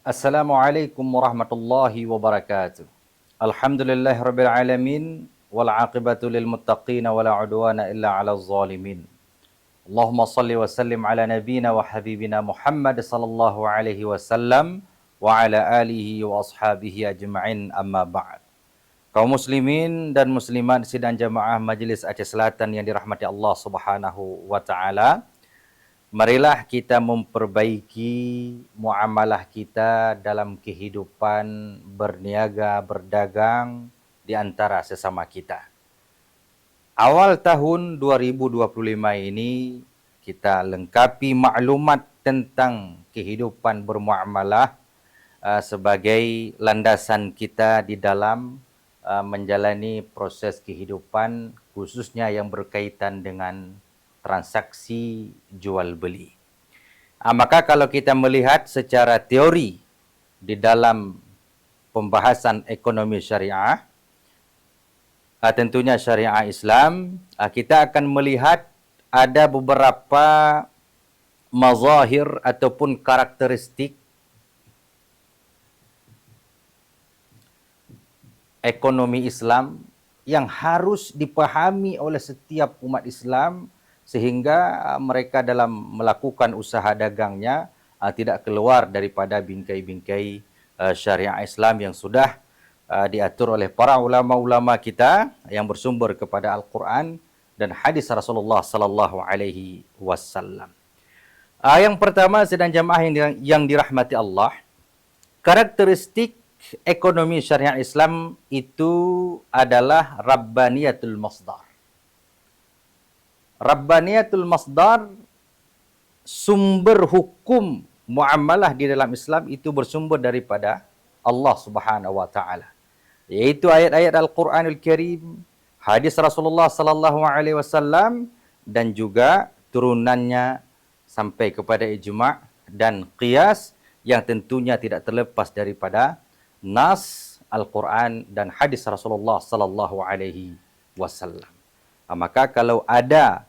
Assalamualaikum warahmatullahi wabarakatuh. Alhamdulillahirabbil alamin wal aqibatu lil muttaqin wala udwana illa 'alal zalimin. Allahumma shalli wa sallim ala nabiyyina wa habibina Muhammad sallallahu alaihi wasallam wa ala alihi wa ashabihi ajma'in amma ba'd. Kaum muslimin dan muslimat sidang jamaah Majelis Aceh Selatan yang dirahmati Allah Subhanahu wa taala. Marilah kita memperbaiki muamalah kita dalam kehidupan berniaga, berdagang di antara sesama kita. Awal tahun 2025 ini kita lengkapi maklumat tentang kehidupan bermuamalah sebagai landasan kita di dalam menjalani proses kehidupan, khususnya yang berkaitan dengan transaksi jual beli. Maka kalau kita melihat secara teori di dalam pembahasan ekonomi syariah, tentunya syariah Islam, kita akan melihat ada beberapa mazahir ataupun karakteristik ekonomi Islam yang harus dipahami oleh setiap umat Islam sehingga mereka dalam melakukan usaha dagangnya tidak keluar daripada bingkai-bingkai syariah Islam yang sudah diatur oleh para ulama-ulama kita yang bersumber kepada Al-Quran dan hadis Rasulullah sallallahu alaihi wasallam. Yang pertama, sedang jamaah yang dirahmati Allah, karakteristik ekonomi syariah Islam itu adalah rabbaniyatul masdar. Rabbaniyatul masdar, sumber hukum muamalah di dalam Islam itu bersumber daripada Allah Subhanahu wa taala. Yaitu ayat-ayat Al-Qur'anul Karim, hadis Rasulullah sallallahu alaihi wasallam dan juga turunannya sampai kepada ijma' dan qiyas yang tentunya tidak terlepas daripada nas Al-Quran dan hadis Rasulullah sallallahu alaihi wasallam. Maka kalau ada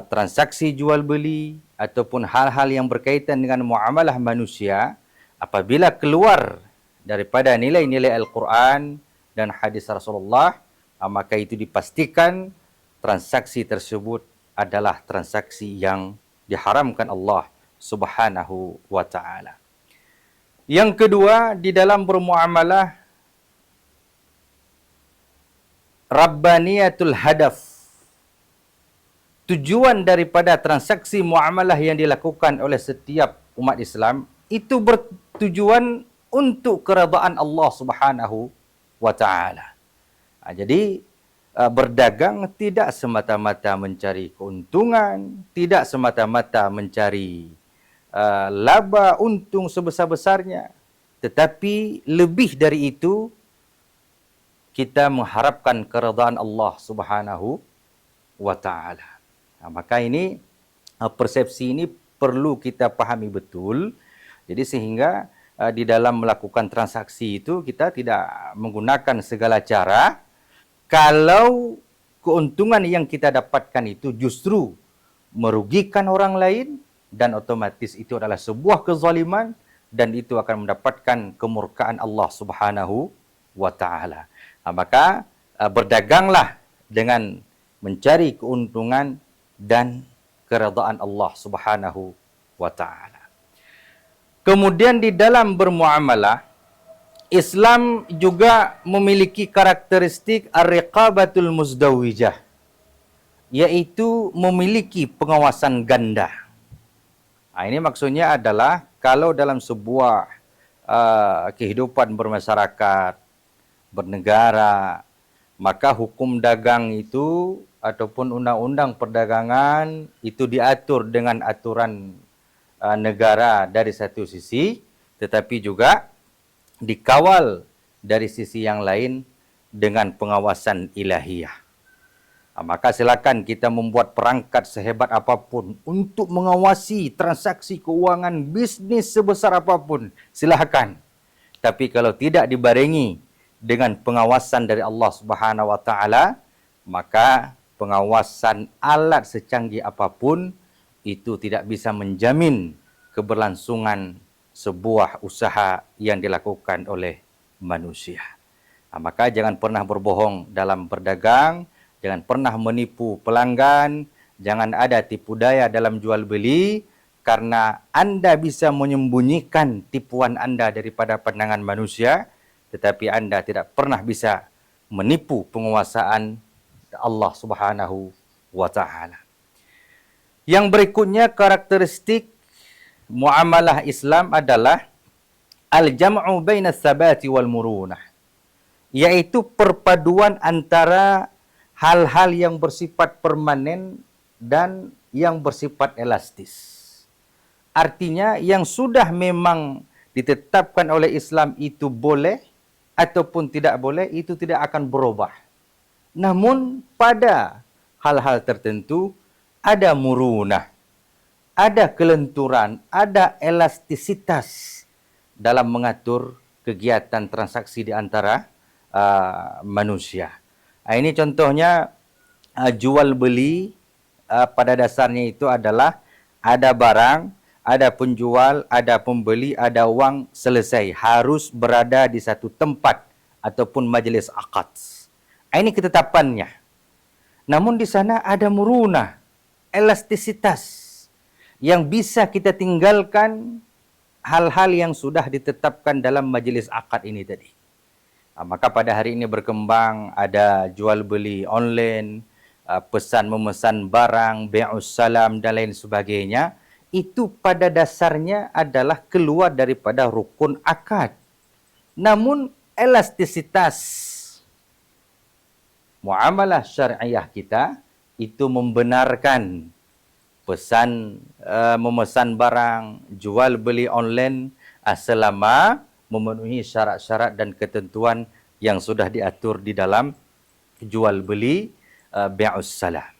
transaksi jual beli ataupun hal-hal yang berkaitan dengan muamalah manusia, apabila keluar daripada nilai-nilai Al-Quran dan hadis Rasulullah, maka itu dipastikan transaksi tersebut adalah transaksi yang diharamkan Allah Subhanahu wa taala. Yang kedua, di dalam bermuamalah, rabbaniyatul hadaf. Tujuan daripada transaksi muamalah yang dilakukan oleh setiap umat Islam itu bertujuan untuk keredaan Allah Subhanahu wa taala. Jadi berdagang tidak semata-mata mencari keuntungan, tidak semata-mata mencari laba untung sebesar-besarnya, tetapi lebih dari itu kita mengharapkan keredaan Allah Subhanahu wa taala. Maka ini persepsi ini perlu kita pahami betul. Jadi sehingga di dalam melakukan transaksi itu kita tidak menggunakan segala cara kalau keuntungan yang kita dapatkan itu justru merugikan orang lain, dan otomatis itu adalah sebuah kezaliman dan itu akan mendapatkan kemurkaan Allah Subhanahu wa taala. Maka berdaganglah dengan mencari keuntungan dan keredaan Allah Subhanahu wa taala. Kemudian di dalam bermuamalah, Islam juga memiliki karakteristik ar-riqabatul muzdawijah, yaitu memiliki pengawasan ganda. Ini maksudnya adalah kalau dalam sebuah kehidupan bermasyarakat, bernegara, maka hukum dagang itu ataupun undang-undang perdagangan itu diatur dengan aturan negara dari satu sisi, tetapi juga dikawal dari sisi yang lain dengan pengawasan ilahiyah. Maka silakan kita membuat perangkat sehebat apapun untuk mengawasi transaksi keuangan bisnis sebesar apapun, silakan. Tapi kalau tidak dibarengi dengan pengawasan dari Allah Subhanahu wa taala, maka pengawasan alat secanggih apapun itu tidak bisa menjamin keberlangsungan sebuah usaha yang dilakukan oleh manusia. Maka jangan pernah berbohong dalam berdagang, jangan pernah menipu pelanggan, jangan ada tipu daya dalam jual beli, karena Anda bisa menyembunyikan tipuan Anda daripada pandangan manusia, tetapi Anda tidak pernah bisa menipu penguasaan Allah Subhanahu wa taala. Yang berikutnya, karakteristik muamalah Islam adalah al-jam'u baina tsabati wal murunah, yaitu perpaduan antara hal-hal yang bersifat permanen dan yang bersifat elastis. Artinya yang sudah memang ditetapkan oleh Islam itu boleh ataupun tidak boleh, itu tidak akan berubah. Namun pada hal-hal tertentu ada murunah, ada kelenturan, ada elastisitas dalam mengatur kegiatan transaksi di antara manusia. Ini contohnya jual beli pada dasarnya itu adalah ada barang, ada penjual, ada pembeli, ada uang, selesai. Harus berada di satu tempat ataupun majlis akad. Ini ketetapannya. Namun di sana ada murunah, elastisitas yang bisa kita tinggalkan hal-hal yang sudah ditetapkan dalam majlis akad ini tadi. Maka pada hari ini berkembang ada jual beli online, pesan memesan barang, bai'us salam dan lain sebagainya. Itu pada dasarnya adalah keluar daripada rukun akad. Namun elastisitas muamalah syariah kita itu membenarkan pesan memesan barang, jual beli online selama memenuhi syarat-syarat dan ketentuan yang sudah diatur di dalam jual beli bai'us salam.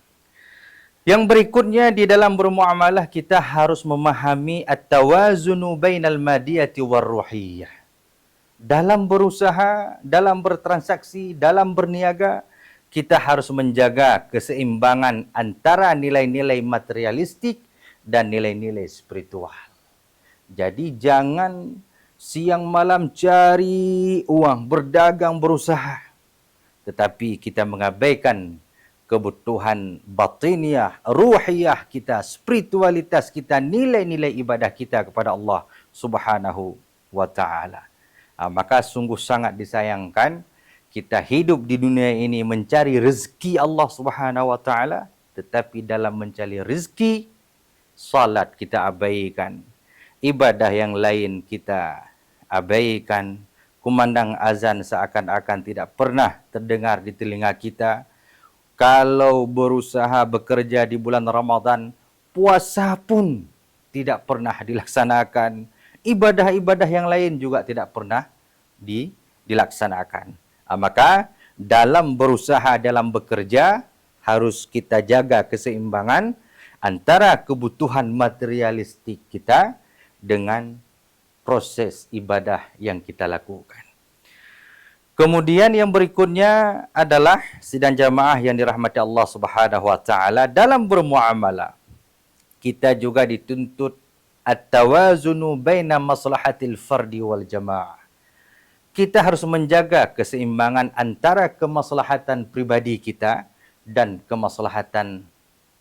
Yang berikutnya di dalam bermuamalah kita harus memahami at-tawazunu bainal madiyati war-ruhiyah. Dalam berusaha, dalam bertransaksi, dalam berniaga, kita harus menjaga keseimbangan antara nilai-nilai materialistik dan nilai-nilai spiritual. Jadi jangan siang malam cari uang, berdagang, berusaha, tetapi kita mengabaikan kebutuhan batiniah, ruhiyah kita, spiritualitas kita, nilai-nilai ibadah kita kepada Allah Subhanahu wa taala. Maka sungguh sangat disayangkan kita hidup di dunia ini mencari rezeki Allah Subhanahu wa taala, tetapi dalam mencari rezeki, salat kita abaikan, ibadah yang lain kita abaikan, kumandang azan seakan-akan tidak pernah terdengar di telinga kita. Kalau berusaha bekerja di bulan Ramadan, puasa pun tidak pernah dilaksanakan. Ibadah-ibadah yang lain juga tidak pernah dilaksanakan. Maka dalam berusaha, dalam bekerja, harus kita jaga keseimbangan antara kebutuhan materialistik kita dengan proses ibadah yang kita lakukan. Kemudian yang berikutnya adalah sidang jamaah yang dirahmati Allah Subhanahu wa taala, dalam bermuamalah kita juga dituntut at-tawazunu baina maslahatil fardi wal jamaah. Kita harus menjaga keseimbangan antara kemaslahatan pribadi kita dan kemaslahatan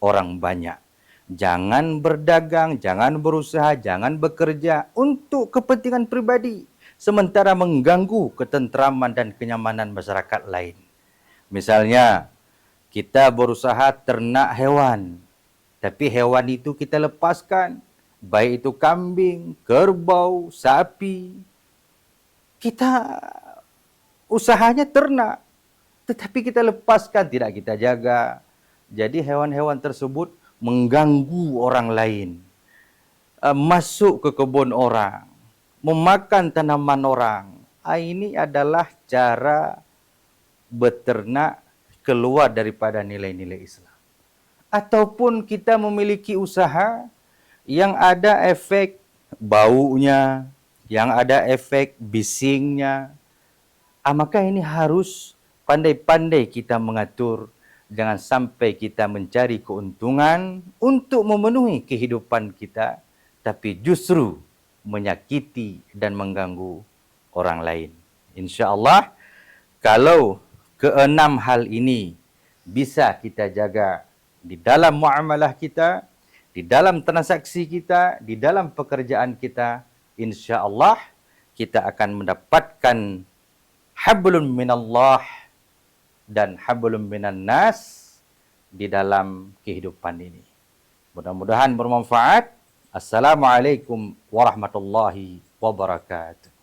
orang banyak. Jangan berdagang, jangan berusaha, jangan bekerja untuk kepentingan pribadi, sementara mengganggu ketentraman dan kenyamanan masyarakat lain. Misalnya, kita berusaha ternak hewan, tapi hewan itu kita lepaskan, baik itu kambing, kerbau, sapi. Kita usahanya ternak, tetapi kita lepaskan, tidak kita jaga. Jadi hewan-hewan tersebut mengganggu orang lain, masuk ke kebun orang, memakan tanaman orang. Ini adalah cara beternak keluar daripada nilai-nilai Islam. Ataupun kita memiliki usaha yang ada efek baunya, yang ada efek bisingnya. Maka ini harus pandai-pandai kita mengatur. Jangan sampai kita mencari keuntungan untuk memenuhi kehidupan kita, tapi justru menyakiti dan mengganggu orang lain. InsyaAllah, kalau keenam hal ini bisa kita jaga di dalam muamalah kita, di dalam transaksi kita, di dalam pekerjaan kita, insya-Allah kita akan mendapatkan hablum minallah dan hablum minan nas di dalam kehidupan ini. Mudah-mudahan bermanfaat. Assalamualaikum warahmatullahi wabarakatuh.